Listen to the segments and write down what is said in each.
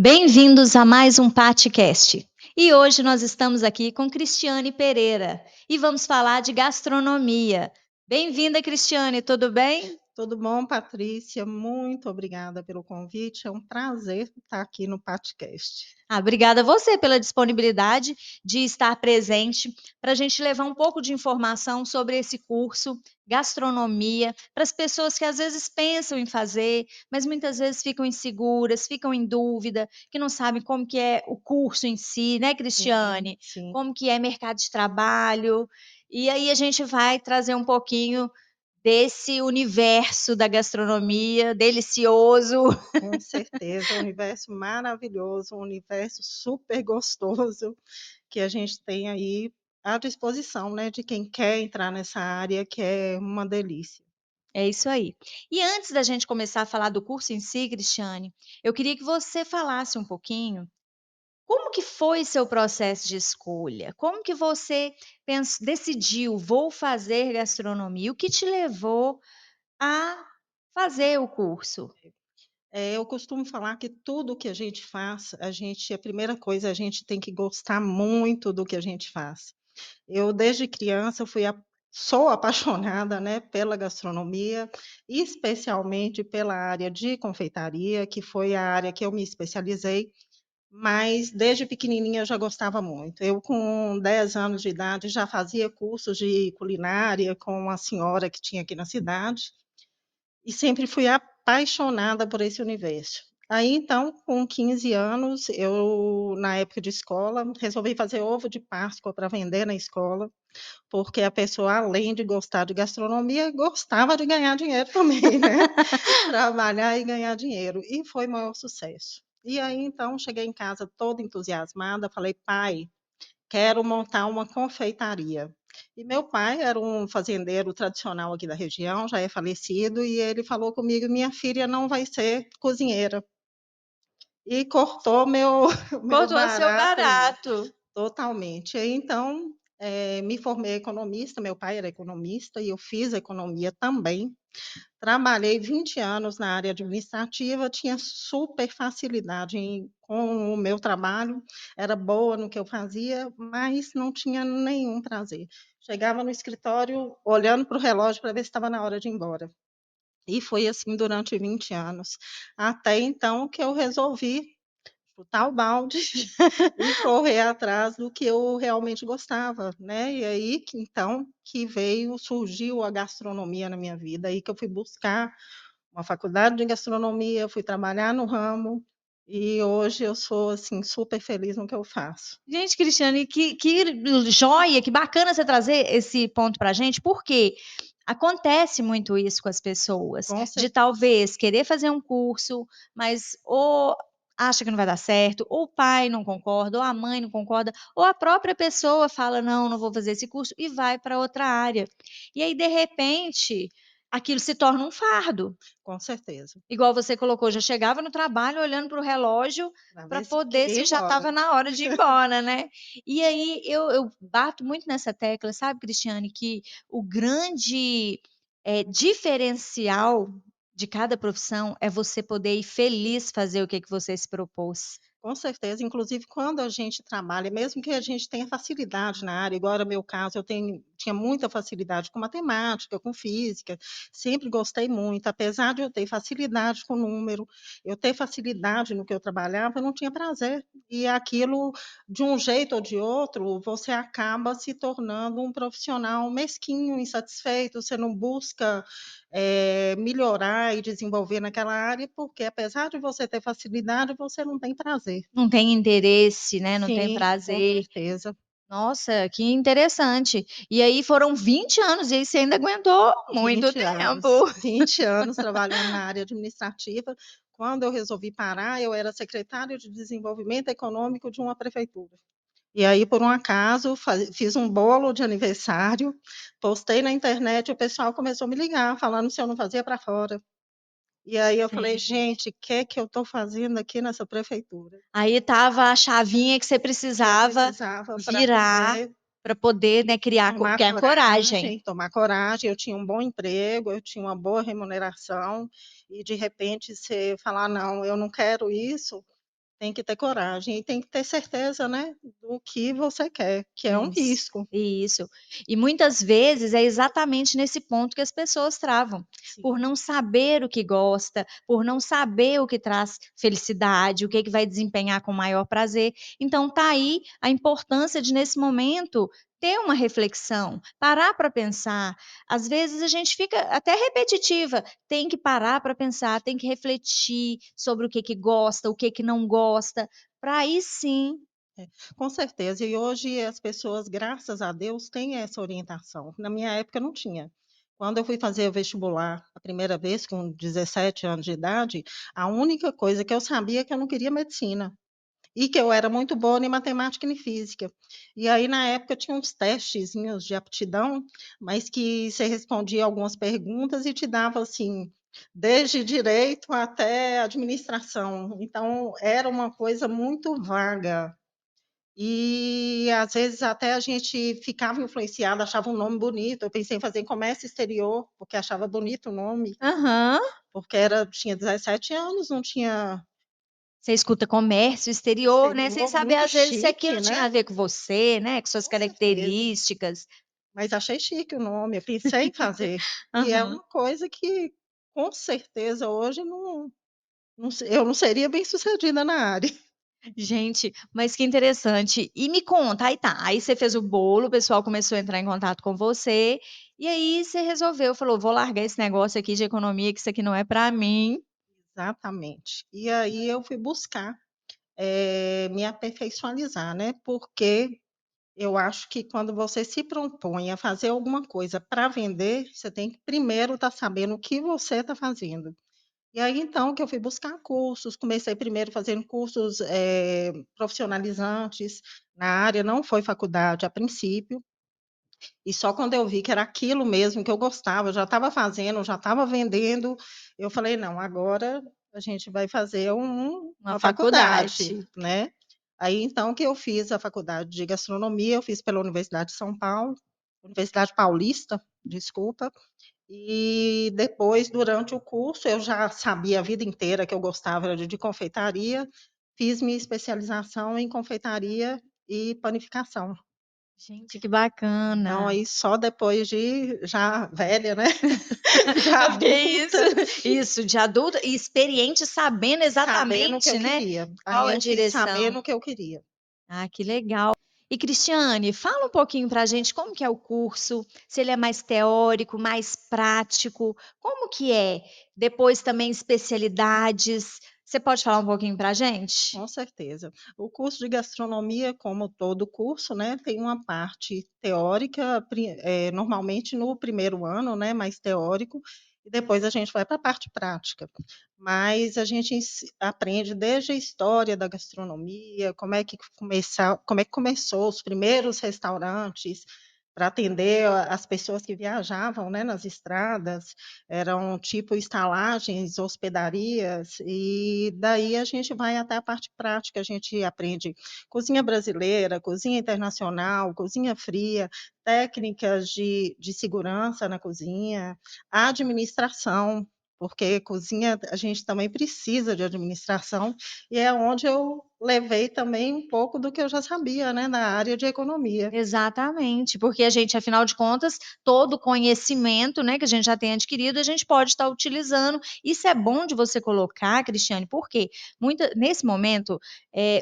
Bem-vindos a mais um Patcast. E hoje nós estamos aqui com Cristiane Pereira e vamos falar de gastronomia. Bem-vinda, Cristiane, tudo bem? Tudo bom, Patrícia? Muito obrigada pelo convite. É um prazer estar aqui no podcast. Obrigada a você pela disponibilidade de estar presente para a gente levar um pouco de informação sobre esse curso, gastronomia, para as pessoas que às vezes pensam em fazer, mas muitas vezes ficam inseguras, ficam em dúvida, que não sabem como que é o curso em si, né, Cristiane? Sim, Como que é mercado de trabalho. E aí a gente vai trazer um pouquinho desse universo da gastronomia delicioso. com certeza. É um universo maravilhoso, um universo super gostoso que a gente tem aí à disposição, né, de quem quer entrar nessa área, que é uma delícia. É isso aí. E antes da gente começar a falar do curso em si, Cristiane, eu queria que você falasse um pouquinho como que foi seu processo de escolha? Como que você decidiu, vou fazer gastronomia? O que te levou a fazer o curso? Eu costumo falar que tudo que a gente faz, a primeira coisa, a gente tem que gostar muito do que a gente faz. Eu, desde criança, sou apaixonada, né, pela gastronomia, especialmente pela área de confeitaria, que foi a área que eu me especializei, mas desde pequenininha eu já gostava muito. Eu, com 10 anos de idade, já fazia cursos de culinária com uma senhora que tinha aqui na cidade, e sempre fui apaixonada por esse universo. Aí, então, com 15 anos, eu, na época de escola, resolvi fazer ovo de Páscoa para vender na escola, porque a pessoa, além de gostar de gastronomia, gostava de ganhar dinheiro também, né? Trabalhar e ganhar dinheiro. E foi o maior sucesso. E aí, então, cheguei em casa toda entusiasmada, falei, pai, quero montar uma confeitaria. E meu pai era um fazendeiro tradicional aqui da região, já é falecido, e ele falou comigo, minha filha não vai ser cozinheira. E cortou meu, meu Cortou seu barato aí. barato. Totalmente. Aí, então, me formei economista, meu pai era economista e eu fiz economia também. Trabalhei 20 anos na área administrativa, tinha super facilidade com o meu trabalho, era boa no que eu fazia, mas não tinha nenhum prazer. Chegava no escritório olhando para o relógio para ver se estava na hora de ir embora. E foi assim durante 20 anos. Até então que eu resolvi chutar o balde e correr atrás do que eu realmente gostava, né? E aí que então que surgiu a gastronomia na minha vida, aí que eu fui buscar uma faculdade de gastronomia, fui trabalhar no ramo e hoje eu sou assim super feliz no que eu faço. Gente, Cristiane, que joia, que bacana você trazer esse ponto para a gente, porque acontece muito isso com as pessoas, Com de certeza, talvez querer fazer um curso, mas ou acha que não vai dar certo, ou o pai não concorda, ou a mãe não concorda, ou a própria pessoa fala, não, não vou fazer esse curso, e vai para outra área. E aí, de repente, aquilo se torna um fardo. com certeza. Igual você colocou, já chegava no trabalho olhando para o relógio Para para ver se poder queria ir se já embora. estava na hora de ir embora, né. E aí eu bato muito nessa tecla, sabe, Cristiane, que o grande, diferencial de cada profissão é você poder ir feliz fazer o que que você se propôs. Com certeza, inclusive quando a gente trabalha, mesmo que a gente tenha facilidade na área, igual era meu caso, tinha muita facilidade com matemática, com física, sempre gostei muito, apesar de eu ter facilidade com número, eu ter facilidade no que eu trabalhava, eu não tinha prazer. E aquilo, de um jeito ou de outro, você acaba se tornando um profissional mesquinho, insatisfeito, você não busca melhorar e desenvolver naquela área, porque apesar de você ter facilidade, você não tem prazer. Não tem interesse, né, não tem Sim, com prazer. certeza. Nossa, que interessante. E aí foram 20 anos, e aí você ainda aguentou muito 20 tempo. anos, 20 anos trabalhando na área administrativa. Quando eu resolvi parar, eu era secretária de desenvolvimento econômico de uma prefeitura. E aí, por um acaso, fiz um bolo de aniversário, postei na internet, o pessoal começou a me ligar, falando se eu não fazia para fora. E aí eu falei, Gente. gente, o que é que eu estou fazendo aqui nessa prefeitura? Aí estava a chavinha que você Que eu precisava precisava virar para poder, né, criar tomar que é a coragem. tomar coragem. Eu tinha um bom emprego, eu tinha uma boa remuneração, e de repente você falar: "Não, eu não quero isso", tem que ter coragem e tem que ter certeza, né, do que você quer, que é um Isso, risco. isso. E muitas vezes é exatamente nesse ponto que as pessoas travam, por Sim. não saber o que gosta, por não saber o que traz felicidade, o que vai desempenhar com maior prazer. Então tá aí a importância de nesse momento ter uma reflexão, parar para pensar. Às vezes a gente fica até repetitiva, tem que parar para pensar, tem que refletir sobre o que gosta, o que não gosta, para aí sim. É, com certeza. E hoje as pessoas, graças a Deus, têm essa orientação. Na minha época não tinha. Quando eu fui fazer o vestibular a primeira vez, com 17 anos de idade, a única coisa que eu sabia é que eu não queria medicina. E que eu era muito boa em matemática e em física. E aí, na época, tinha uns testezinhos de aptidão, mas que você respondia algumas perguntas e te dava, assim, desde direito até administração. Então, era uma coisa muito vaga. E, às vezes, até a gente ficava influenciada, achava um nome bonito. Eu pensei em fazer comércio exterior, porque achava bonito o nome, Aham. porque tinha 17 anos, não tinha Você escuta comércio exterior, né, sem exterior, saber muito às vezes se aquilo chique, tinha né? a ver com você, né, com suas Com certeza. características. Mas achei chique o nome, eu pensei em fazer. E é Aham. uma coisa que, com certeza, hoje eu não seria bem-sucedida na área. Gente, mas que interessante. E me conta, aí tá, aí você fez o bolo, o pessoal começou a entrar em contato com você, e aí você resolveu, falou: "Vou largar esse negócio aqui de economia, que isso aqui não é para mim". Exatamente. E aí eu fui buscar, me aperfeiçoalizar, né, porque eu acho que quando você se propõe a fazer alguma coisa para vender, você tem que primeiro estar sabendo o que você está fazendo. E aí, então, que eu fui buscar cursos, comecei primeiro fazendo cursos, profissionalizantes na área, não foi faculdade a princípio, e só quando eu vi que era aquilo mesmo que eu gostava, eu já estava fazendo, já estava vendendo, eu falei: "Não, agora a gente vai fazer Uma uma faculdade", faculdade. né. Aí, então, que eu fiz a faculdade de gastronomia, eu fiz pela Universidade de São Paulo, Universidade Paulista, desculpa. E depois, durante o curso, eu já sabia a vida inteira que eu gostava era de confeitaria, fiz minha especialização em confeitaria e panificação. Gente, que Então, bacana. aí só depois de já velha, né, já Eu fiquei isso, adulta, isso, de adulta e experiente, sabendo sabendo o que eu exatamente, né, queria. Aí qual a eu fiz direção. sabendo o que eu queria. Ah, que legal. E Cristiane, fala um pouquinho para a gente como que é o curso, se ele é mais teórico, mais prático, como que é? Depois também especialidades, você pode falar um pouquinho para a gente? Com certeza. O curso de gastronomia, como todo curso, né, tem uma parte teórica, normalmente no primeiro ano, né, mais teórico, e depois a gente vai para a parte prática. Mas a gente aprende desde a história da gastronomia, como é que começou os primeiros restaurantes para atender as pessoas que viajavam, né, nas estradas, eram tipo estalagens, hospedarias, e daí a gente vai até a parte prática, a gente aprende cozinha brasileira, cozinha internacional, cozinha fria, técnicas de segurança na cozinha, administração, porque cozinha a gente também precisa de administração, e é onde eu levei também um pouco do que eu já sabia, né, na área de economia. Exatamente, porque a gente, afinal de contas, todo o conhecimento, né, que a gente já tem adquirido, a gente pode estar utilizando. Isso é bom de você colocar, Cristiane, porque nesse momento,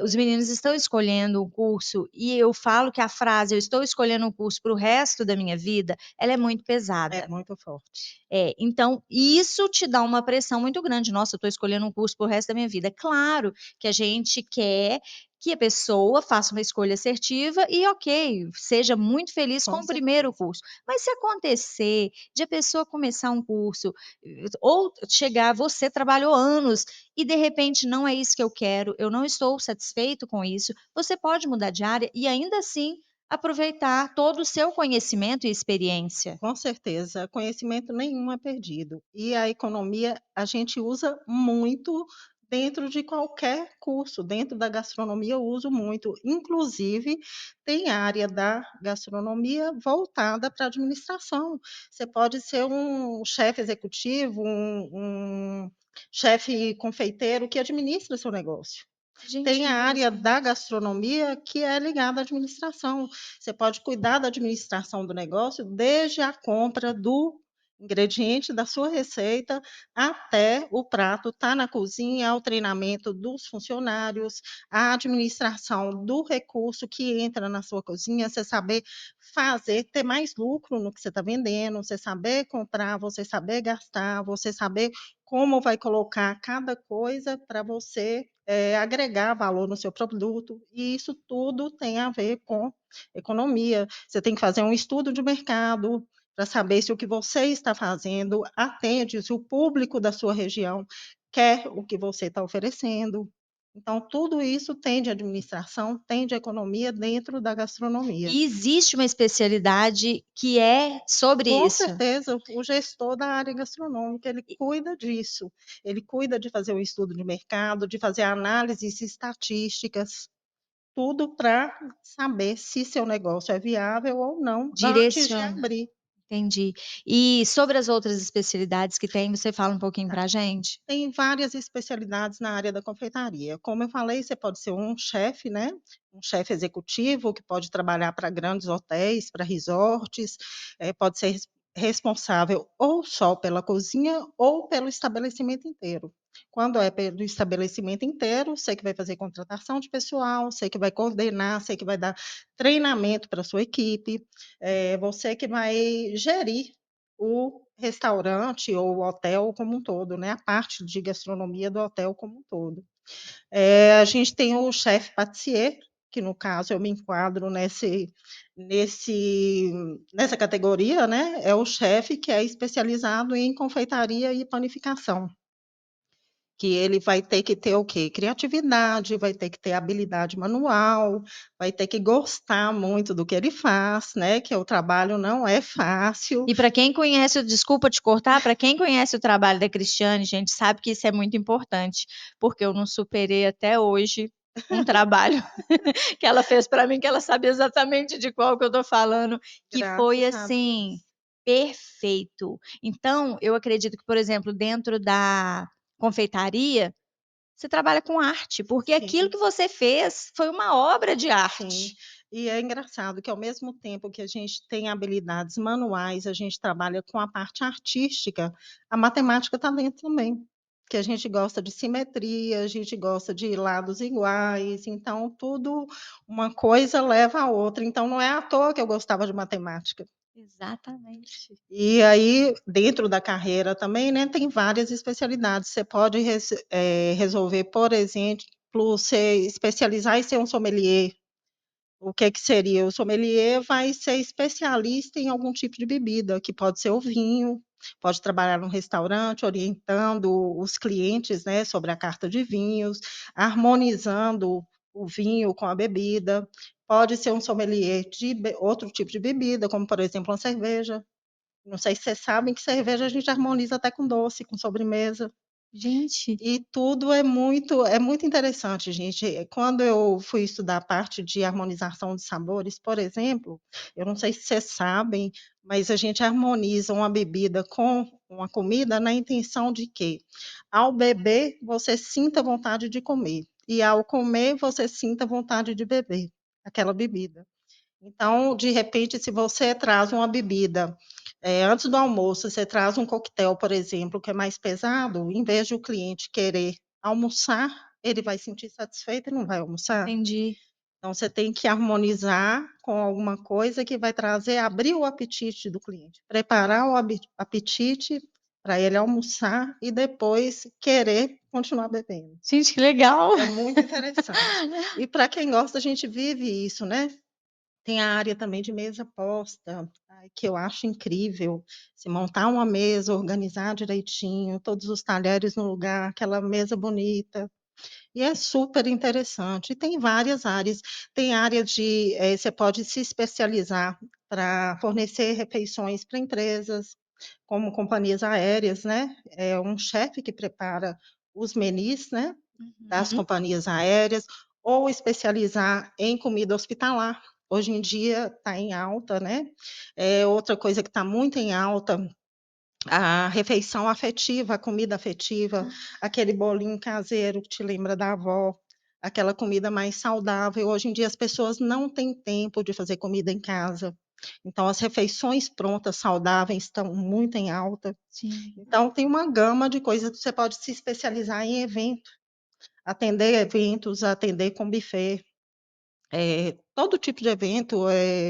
os meninos estão escolhendo o curso e eu falo que a frase "eu estou escolhendo um curso para o resto da minha vida", ela é muito É pesada. muito forte. Então isso te dá uma pressão muito grande. "Nossa, eu estou escolhendo um curso para o resto da minha vida". Claro que a gente quer que a pessoa faça uma escolha assertiva e ok, seja muito feliz com Com o primeiro certeza. curso. Mas se acontecer de a pessoa começar um curso, ou chegar, você trabalhou anos e de repente não é isso que eu quero, eu não estou satisfeito com isso, você pode mudar de área e ainda assim aproveitar todo o seu conhecimento e experiência. Com certeza, conhecimento nenhum é perdido. E a economia a gente usa muito dentro de qualquer curso, dentro da gastronomia eu uso muito. Inclusive, tem área da gastronomia voltada para administração. Você pode ser um chefe executivo, um chefe confeiteiro que administra seu negócio. Tem Gente, a área da interessante. gastronomia que é ligada à administração. Você pode cuidar da administração do negócio desde a compra do ingrediente da sua receita até o prato estar na cozinha, o treinamento dos funcionários, a administração do recurso que entra na sua cozinha, você saber fazer, ter mais lucro no que você está vendendo, você saber comprar, você saber gastar, você saber como vai colocar cada coisa para você agregar valor no seu produto, e isso tudo tem a ver com economia. Você tem que fazer um estudo de mercado para saber se o que você está fazendo atende, se o público da sua região quer o que você está oferecendo. Então, tudo isso tem de administração, tem de economia dentro da gastronomia. E existe uma especialidade que é sobre Com isso? certeza, o gestor da área gastronômica, ele cuida disso. Ele cuida de fazer o estudo de mercado, de fazer análises estatísticas, tudo para saber se seu negócio é viável ou não antes de Direciona, abrir. entendi. E sobre as outras especialidades que tem, você fala um pouquinho Tá. pra gente? Tem várias especialidades na área da confeitaria. Como eu falei, você pode ser um chefe, né? Um chefe executivo que pode trabalhar para grandes hotéis, para resorts, pode ser responsável ou só pela cozinha ou pelo estabelecimento inteiro. Quando é pelo estabelecimento inteiro, você que vai fazer contratação de pessoal, você que vai coordenar, você que vai dar treinamento para a sua equipe, você que vai gerir o restaurante ou o hotel como um todo, né, a parte de gastronomia do hotel como um todo. A gente tem o chefe pâtissier, que no caso eu me enquadro nessa categoria, né, é o chefe que é especializado em confeitaria e panificação, que ele vai ter que ter o quê? Criatividade, vai ter que ter habilidade manual, vai ter que gostar muito do que ele faz, né, que o trabalho não é fácil. E para quem conhece, desculpa te cortar, para quem conhece o trabalho da Cristiane, gente, sabe que isso é muito importante, porque eu não superei até hoje um trabalho que ela fez para mim, que ela sabe exatamente de qual que eu estou falando, que foi Graças a assim, Deus. perfeito. Então, eu acredito que, por exemplo, dentro da confeitaria, você trabalha com arte, porque aquilo Sim. que você fez foi uma obra de Sim, arte. e é engraçado que ao mesmo tempo que a gente tem habilidades manuais, a gente trabalha com a parte artística, a matemática está dentro também, que a gente gosta de simetria, a gente gosta de lados iguais, então tudo uma coisa leva a outra, então não é à toa que eu gostava de matemática. Exatamente. E aí, dentro da carreira também, né, tem várias especialidades, você pode resolver, por exemplo, se especializar em ser um sommelier. O que que seria? O sommelier vai ser especialista em algum tipo de bebida, que pode ser o vinho, pode trabalhar num restaurante orientando os clientes, né, sobre a carta de vinhos, harmonizando o vinho com a bebida. Pode ser um sommelier de outro tipo de bebida, como por exemplo uma cerveja. Não sei se vocês sabem que cerveja a gente harmoniza até com doce, com sobremesa. Gente, E tudo é muito interessante, gente. Quando eu fui estudar a parte de harmonização de sabores, por exemplo, eu não sei se vocês sabem, mas a gente harmoniza uma bebida com uma comida na intenção de que, ao beber, você sinta vontade de comer, e ao comer, você sinta vontade de beber aquela bebida. Então, de repente, se você traz uma bebida, antes do almoço, você traz um coquetel, por exemplo, que é mais pesado, em vez de o cliente querer almoçar, ele vai sentir satisfeito e não vai almoçar. entendi. Então, você tem que harmonizar com alguma coisa que vai trazer, abrir o apetite do cliente, preparar o apetite para ele almoçar e depois querer continuar bebendo. Gente, que legal. É muito interessante. E para quem gosta, a gente vive isso, né? Tem a área também de mesa posta, ai, que eu acho incrível. Se montar uma mesa, organizar direitinho, todos os talheres no lugar, aquela mesa bonita. E é super interessante. E tem várias áreas. Tem área de, você pode se especializar para fornecer refeições para empresas, como companhias aéreas, né? É um chefe que prepara os menis, né? Das Uhum. companhias aéreas, ou especializar em comida hospitalar. Hoje em dia está em alta, né? Outra coisa que está muito em alta, a refeição afetiva, a comida afetiva, aquele bolinho caseiro que te lembra da avó, aquela comida mais saudável. Hoje em dia as pessoas não têm tempo de fazer comida em casa, então as refeições prontas saudáveis estão muito em alta. Sim. Então tem uma gama de coisas que você pode se especializar em evento, atender eventos, atender com buffet, todo tipo de evento,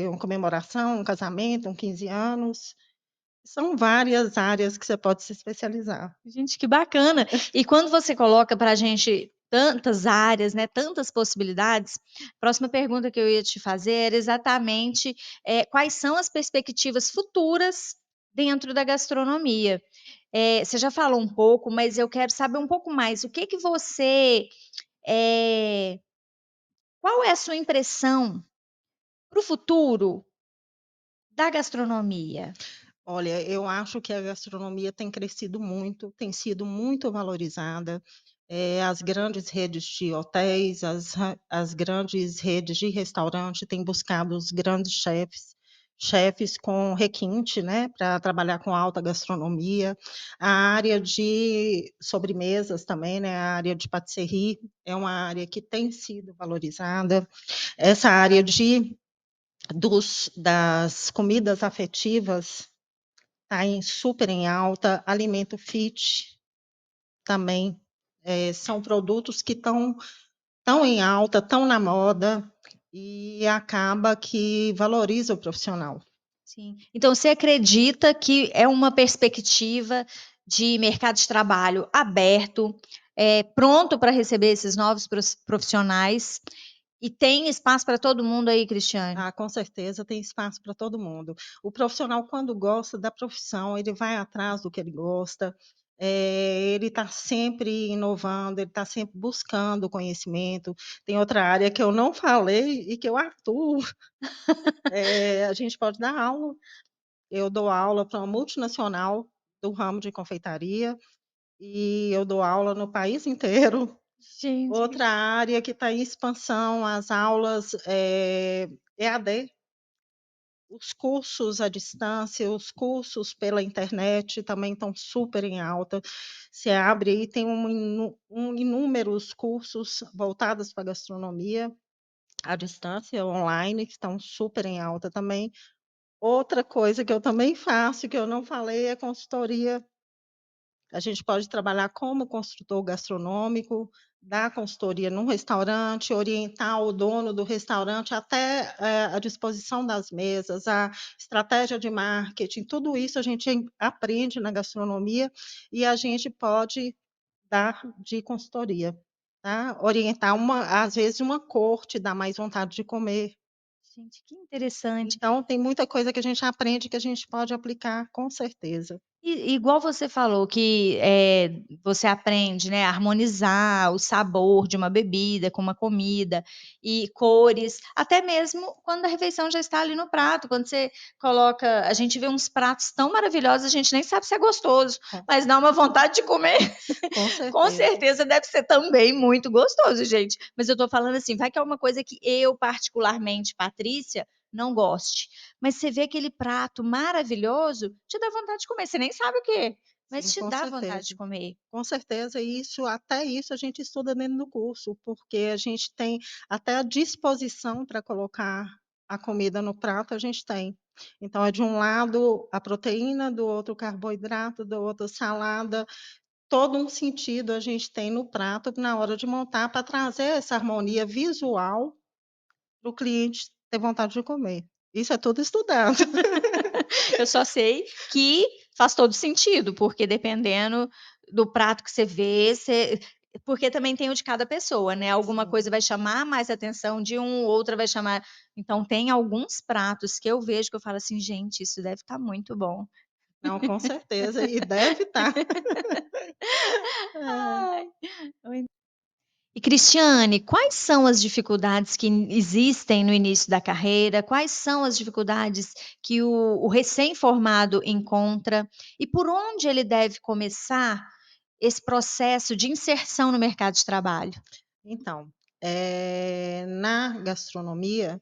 uma comemoração, um casamento, um 15 anos, são várias áreas que você pode se especializar. Gente, que bacana. E quando você coloca para a gente tantas áreas, né, tantas possibilidades, a próxima pergunta que eu ia te fazer era exatamente, quais são as perspectivas futuras dentro da gastronomia? Você já falou um pouco, mas eu quero saber um pouco mais. O que que você, eh, qual é a sua impressão para o futuro da gastronomia? Olha, eu acho que a gastronomia tem crescido muito, tem sido muito valorizada. As grandes redes de hotéis, as grandes redes de restaurante têm buscado os grandes chefes, chefes com requinte, né, para trabalhar com alta gastronomia. A área de sobremesas também, né, a área de patisserie é uma área que tem sido valorizada. Essa área das comidas afetivas está super em alta, alimento fit também, são produtos que estão em alta, estão na moda, e acaba que valoriza o profissional. Sim. Então você acredita que é uma perspectiva de mercado de trabalho aberto, pronto para receber esses novos profissionais e tem espaço para todo mundo aí, Cristiane? Ah, com certeza tem espaço para todo mundo. O profissional, quando gosta da profissão, ele vai atrás do que ele gosta, ele está sempre inovando, ele está sempre buscando conhecimento. Tem outra área que eu não falei e que eu atuo, a gente pode dar aula. Eu dou aula para uma multinacional do ramo de confeitaria e eu dou aula no país inteiro. Gente. Outra área que está em expansão, as aulas, EAD, os cursos à distância, os cursos pela internet também estão super em alta. Você abre aí, tem inúmeros cursos voltados para gastronomia à distância, online, que estão super em alta também. Outra coisa que eu também faço, que eu não falei, é consultoria. A gente pode trabalhar como construtor gastronômico, dar consultoria num restaurante, orientar o dono do restaurante até, a disposição das mesas, a estratégia de marketing, tudo isso a gente aprende na gastronomia e a gente pode dar de consultoria, tá. Orientar às vezes uma corte dá mais vontade de comer. Gente, que interessante. Então tem muita coisa que a gente aprende que a gente pode aplicar com certeza. E igual você falou que, você aprende, né, a harmonizar o sabor de uma bebida com uma comida, e cores, até mesmo quando a refeição já está ali no prato, quando você coloca a gente vê uns pratos tão maravilhosos, a gente nem sabe se é gostoso, Com mas dá uma vontade de comer. com Com certeza. certeza deve ser também muito gostoso, gente. Mas eu tô falando assim, vai que é uma coisa que eu particularmente, Patrícia, não goste. Mas você vê aquele prato maravilhoso, te dá vontade de comer, você nem sabe o que é, mas Sim, te com dá vontade de certeza. comer. Com certeza, e isso até isso a gente estuda dentro do curso, porque a gente tem até a disposição para colocar a comida no prato, a gente tem. Então é de um lado a proteína, do outro o carboidrato, do outro salada, todo um sentido a gente tem no prato na hora de montar para trazer essa harmonia visual para o cliente ter vontade de comer. Isso é tudo estudado. Eu só sei que faz todo sentido, porque dependendo do prato que você vê, porque também tem o de cada pessoa, né, alguma Sim. coisa vai chamar mais atenção de um, outra vai chamar então tem alguns pratos que eu vejo que eu falo assim: "Gente, isso deve estar muito bom". Não, com certeza, e deve estar. É. Ai, e Cristiane, quais são as dificuldades que existem no início da carreira? Quais são as dificuldades que o recém-formado encontra? E por onde ele deve começar esse processo de inserção no mercado de trabalho? Então, na gastronomia,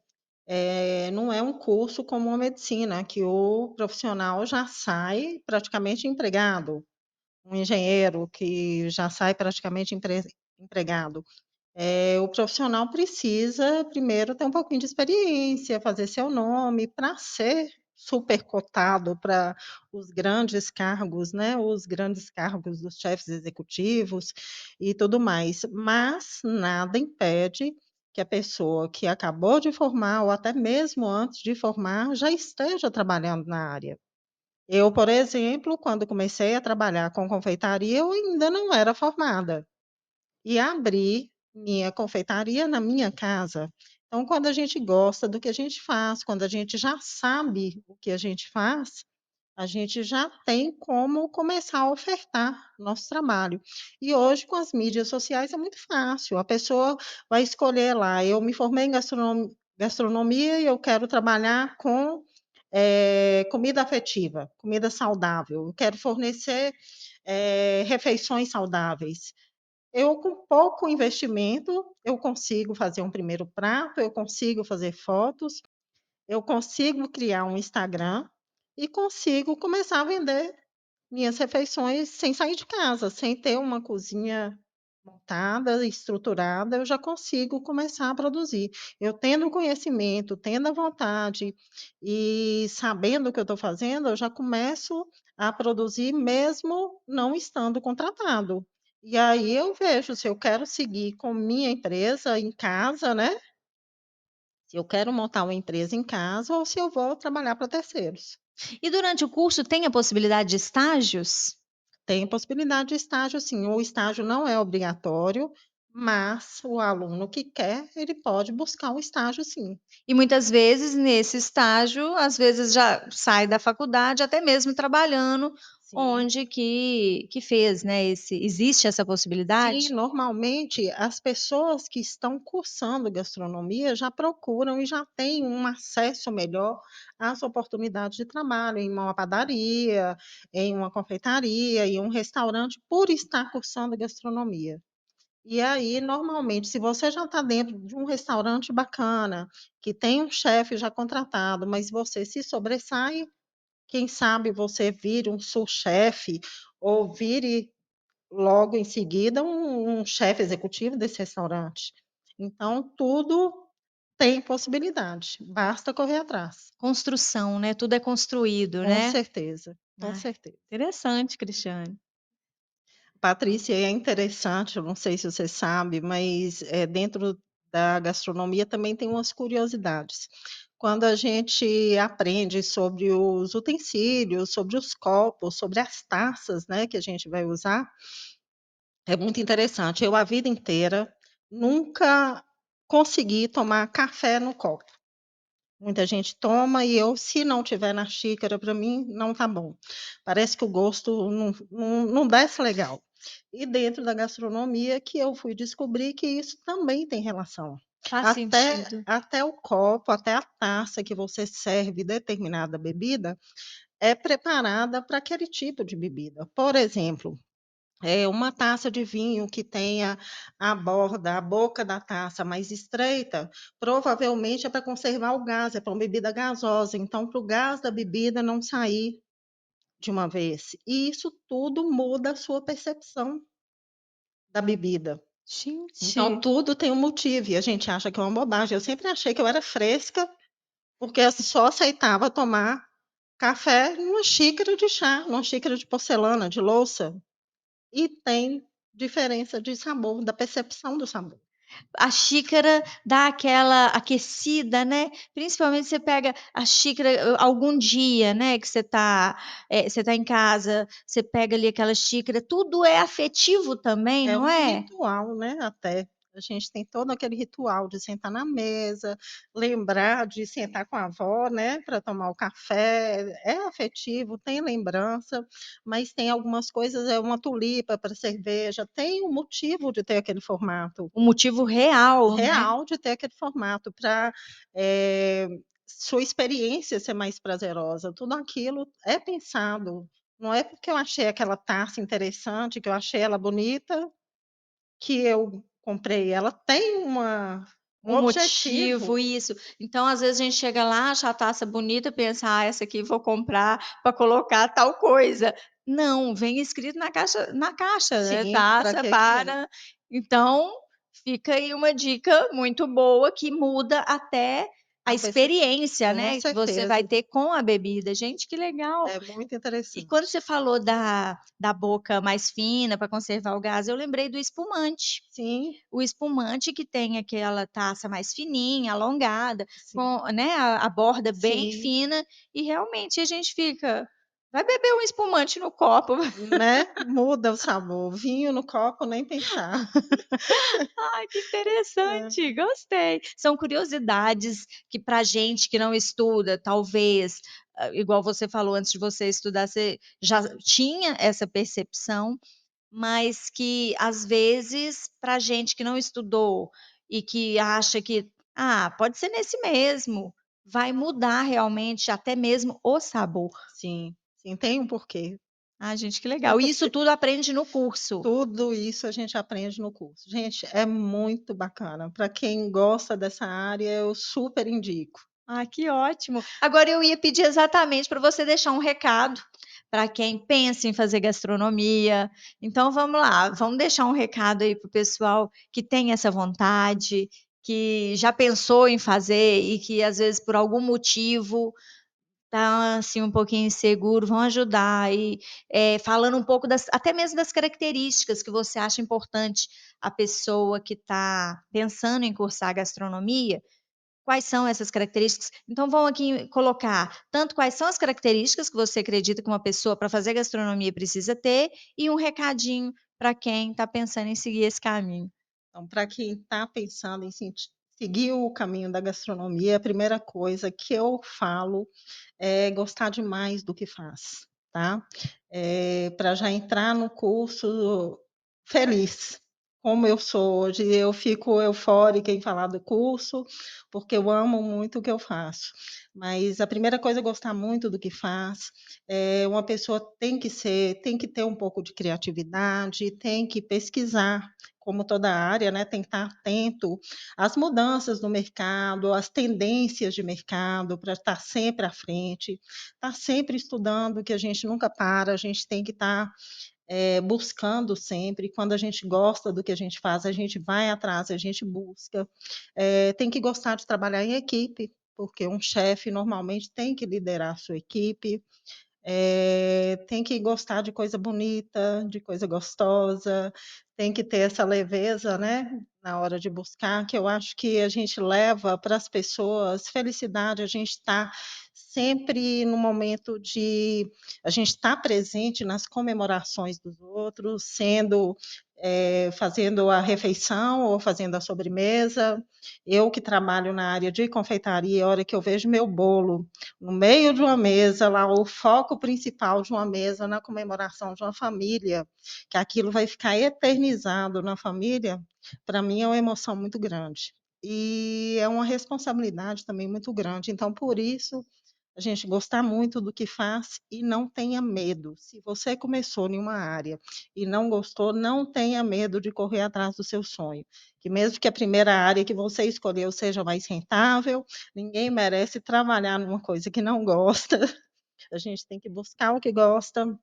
não é um curso como a medicina, que o profissional já sai praticamente empregado, um engenheiro que já sai praticamente empregado. O profissional precisa primeiro ter um pouquinho de experiência, fazer seu nome para ser super cotado para os grandes cargos, né, os grandes cargos dos chefes executivos e tudo mais. Mas nada impede que a pessoa que acabou de formar ou até mesmo antes de formar já esteja trabalhando na área. Eu, por exemplo, quando comecei a trabalhar com confeitaria, eu ainda não era formada e abri minha confeitaria na minha casa. Então, quando a gente gosta do que a gente faz, quando a gente já sabe o que a gente faz, a gente já tem como começar a ofertar nosso trabalho. E hoje, com as mídias sociais, é muito fácil. A pessoa vai escolher lá, eu me formei em gastronomia e eu quero trabalhar com comida afetiva, comida saudável. Eu quero fornecer refeições saudáveis. Eu, com pouco investimento, eu consigo fazer um primeiro prato, eu consigo fazer fotos, eu consigo criar um Instagram e consigo começar a vender minhas refeições sem sair de casa, sem ter uma cozinha montada, estruturada, eu já consigo começar a produzir. Eu tendo o conhecimento, tendo a vontade e sabendo o que eu estou fazendo, eu já começo a produzir mesmo não estando contratado. E aí eu vejo se eu quero seguir com minha empresa em casa, né? Se eu quero montar uma empresa em casa ou se eu vou trabalhar para terceiros. E durante o curso tem a possibilidade de estágios? Tem possibilidade de estágio, sim. O estágio não é obrigatório, mas o aluno que quer, ele pode buscar o estágio, sim. E muitas vezes, nesse estágio, às vezes já sai da faculdade, até mesmo trabalhando Sim. onde que fez, né, existe essa Sim, possibilidade? normalmente as pessoas que estão cursando gastronomia já procuram e já têm um acesso melhor às oportunidades de trabalho em uma padaria, em uma confeitaria, em um restaurante, por estar cursando gastronomia. E aí, normalmente, se você já está dentro de um restaurante bacana, que tem um chefe já contratado, mas você se sobressai, quem sabe você vire um sous-chefe ou vire logo em seguida um chefe executivo desse restaurante. Então, tudo tem possibilidade, basta correr atrás. Construção, né, tudo é construído, Com né. certeza, com Ah, certeza. interessante, Cristiane. Patrícia, é interessante, eu não sei se você sabe, mas, dentro da gastronomia também tem umas curiosidades. Quando a gente aprende sobre os utensílios, sobre os copos, sobre as taças, né, que a gente vai usar, é muito interessante. Eu, a vida inteira, nunca consegui tomar café no copo. Muita gente toma e eu, se não tiver na xícara, para mim não tá bom. Parece que o gosto não desce legal. E dentro da gastronomia que eu fui descobrir que isso também tem relação. Faz Até sentido. até o copo, até a taça que você serve determinada bebida, é preparada para aquele tipo de bebida. Por exemplo, uma taça de vinho que tenha a borda, a boca da taça mais estreita, provavelmente é para conservar o gás, é para uma bebida gasosa, então para o gás da bebida não sair de uma vez. E isso tudo muda a sua percepção da bebida. Então Gente, tudo tem um motivo e a gente acha que é uma bobagem. Eu sempre achei que eu era fresca, porque eu só aceitava tomar café numa xícara de chá, numa xícara de porcelana, de louça. E tem diferença de sabor, da percepção do sabor. a xícara dá aquela aquecida, né, principalmente você pega a xícara, algum dia, né, que você tá em casa, você pega ali aquela xícara, tudo é afetivo também, É não um é? ritual, né, até. A gente tem todo aquele ritual de sentar na mesa, lembrar de sentar com a avó, né, para tomar o café. É afetivo, tem lembrança, mas tem algumas coisas, é uma tulipa para cerveja, tem um motivo de ter aquele formato. O motivo real, né. Real de ter aquele formato para, eh, sua experiência ser mais prazerosa, tudo aquilo é pensado, não é porque eu achei aquela taça interessante, que eu achei ela bonita, que eu comprei, ela tem um Um motivo, objetivo. isso. Então, às vezes, a gente chega lá, acha a taça bonita, pensa: "Ah, essa aqui vou comprar para colocar tal coisa". Não, vem escrito na caixa, né, Sim, para taça que que é? para então, fica aí uma dica muito boa que muda até a A percepção. experiência, Com né, que você vai certeza, ter com a bebida. Gente, que legal. é muito E quando interessante. você falou da boca mais fina para conservar o gás, eu lembrei do espumante. Sim, O espumante que tem aquela taça mais fininha, alongada, sim, com, né, a borda bem sim, fina, e realmente a gente fica: "Vai beber um espumante no copo". né, muda o sabor. Vinho no copo, nem pensar. Ai, que É, interessante, gostei. São curiosidades que pra gente que não estuda, talvez, igual você falou, antes de você estudar, você já tinha essa percepção, mas que às vezes pra gente que não estudou e que acha que: "Ah, pode ser nesse mesmo", vai mudar realmente até mesmo o sabor. sim, sim, tem um porquê. Ah, gente, que legal. E Tudo isso tudo aprende no curso? tudo isso a gente aprende no curso. Gente, é muito bacana. Para quem gosta dessa área, eu super indico. Ah, que ótimo. Agora eu ia pedir exatamente para você deixar um recado para quem pensa em fazer gastronomia. Então vamos lá, vamos deixar um recado aí para o pessoal que tem essa vontade, que já pensou em fazer e que às vezes por algum motivo tá, assim, um pouquinho inseguro, vão ajudar aí, falando um pouco das até mesmo das características que você acha importante a pessoa que está pensando em cursar gastronomia. Quais são essas características? Então vão aqui colocar tanto quais são as características que você acredita que uma pessoa para fazer gastronomia precisa ter, e um recadinho para quem está pensando em seguir esse caminho. Então, para quem está pensando em seguir o caminho da gastronomia, a primeira coisa que eu falo é gostar demais do que faz, tá? Para já entrar no curso feliz, como eu sou hoje, eu fico eufórica em falar do curso, porque eu amo muito o que eu faço. Mas a primeira coisa é gostar muito do que faz. Uma pessoa tem que ter um pouco de criatividade, tem que pesquisar, como toda área, né? Tem que estar atento às mudanças no mercado, às tendências de mercado, para estar sempre à frente, estar sempre estudando, que a gente nunca para, a gente tem que estar buscando sempre. Quando a gente gosta do que a gente faz, a gente vai atrás, a gente busca. Tem que gostar de trabalhar em equipe, porque um chefe normalmente tem que liderar a sua equipe. Tem que gostar de coisa bonita, de coisa gostosa, tem que ter essa leveza, né, na hora de buscar, que eu acho que a gente leva para as pessoas felicidade, a gente está sempre no momento de a gente está presente nas comemorações dos outros, fazendo a refeição ou fazendo a sobremesa. Eu que trabalho na área de confeitaria, a hora que eu vejo meu bolo no meio de uma mesa, lá o foco principal de uma mesa na comemoração de uma família, que aquilo vai ficar eternizado na família, para mim é uma emoção muito grande. E é uma responsabilidade também muito grande. Então, por isso, a gente gostar muito do que faz e não tenha medo. Se você começou em uma área e não gostou, não tenha medo de correr atrás do seu sonho. Que mesmo que a primeira área que você escolheu seja mais rentável, ninguém merece trabalhar numa coisa que não gosta. A gente tem que buscar o que gosta,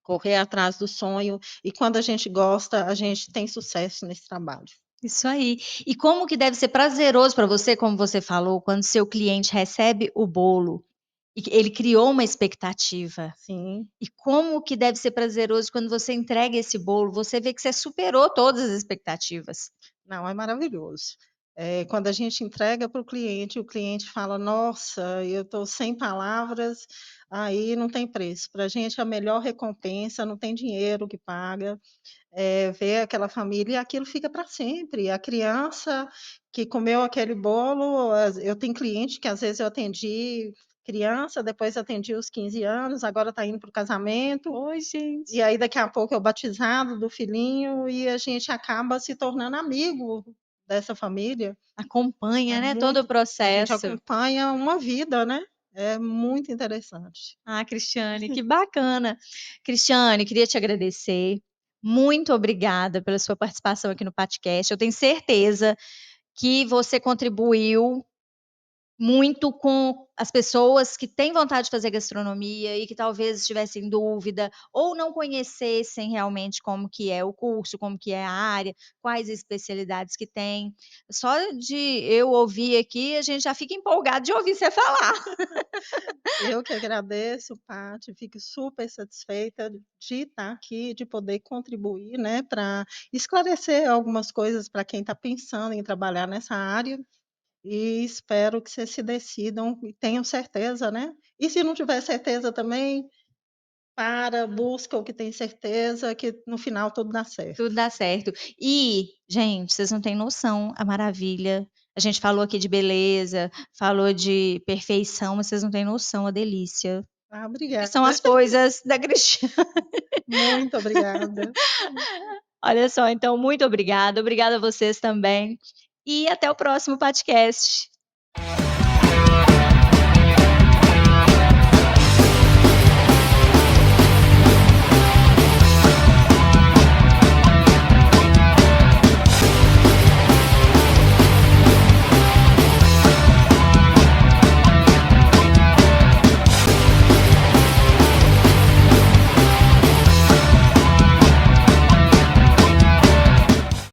correr atrás do sonho, e quando a gente gosta, a gente tem sucesso nesse trabalho. Isso aí. E como que deve ser prazeroso para você, como você falou, quando seu cliente recebe o bolo e que ele criou uma expectativa. Sim. E como que deve ser prazeroso quando você entrega esse bolo, você vê que você superou todas as expectativas. Não, é maravilhoso. Quando a gente entrega para o cliente fala: "Nossa, eu estou sem palavras", aí não tem preço. Para a gente é a melhor recompensa, não tem dinheiro que paga, ver aquela família e aquilo fica para sempre. A criança que comeu aquele bolo, eu tenho cliente que às vezes eu atendi criança, depois atendi os 15 anos, agora está indo para o casamento. Oi, E gente. aí daqui a pouco é o batizado do filhinho e a gente acaba se tornando amigo dessa família. É Acompanha, né, todo o muito a gente processo. acompanha uma vida, né. É muito interessante. Ah, Cristiane, que bacana. Cristiane, queria te agradecer. Muito obrigada pela sua participação aqui no podcast. Eu tenho certeza que você contribuiu muito com as pessoas que têm vontade de fazer gastronomia e que talvez tivessem dúvida ou não conhecessem realmente como que é o curso, como que é a área, quais especialidades que tem. Só de eu ouvir aqui, a gente já fica empolgado de ouvir você falar. Eu que agradeço, Paty, fico super satisfeita de estar aqui, de poder contribuir, né, para esclarecer algumas coisas para quem está pensando em trabalhar nessa área. E espero que vocês se decidam e tenham certeza, né? E se não tiver certeza também, busca o que tem certeza, que no final tudo dá certo. Tudo dá certo. E, gente, vocês não têm noção a maravilha. A gente falou aqui de beleza, falou de perfeição, mas vocês não têm noção a delícia Ah, que são obrigada. as coisas da Cristiane. Muito obrigada. Olha só, então, muito obrigada. Obrigada a vocês também. E até o próximo podcast.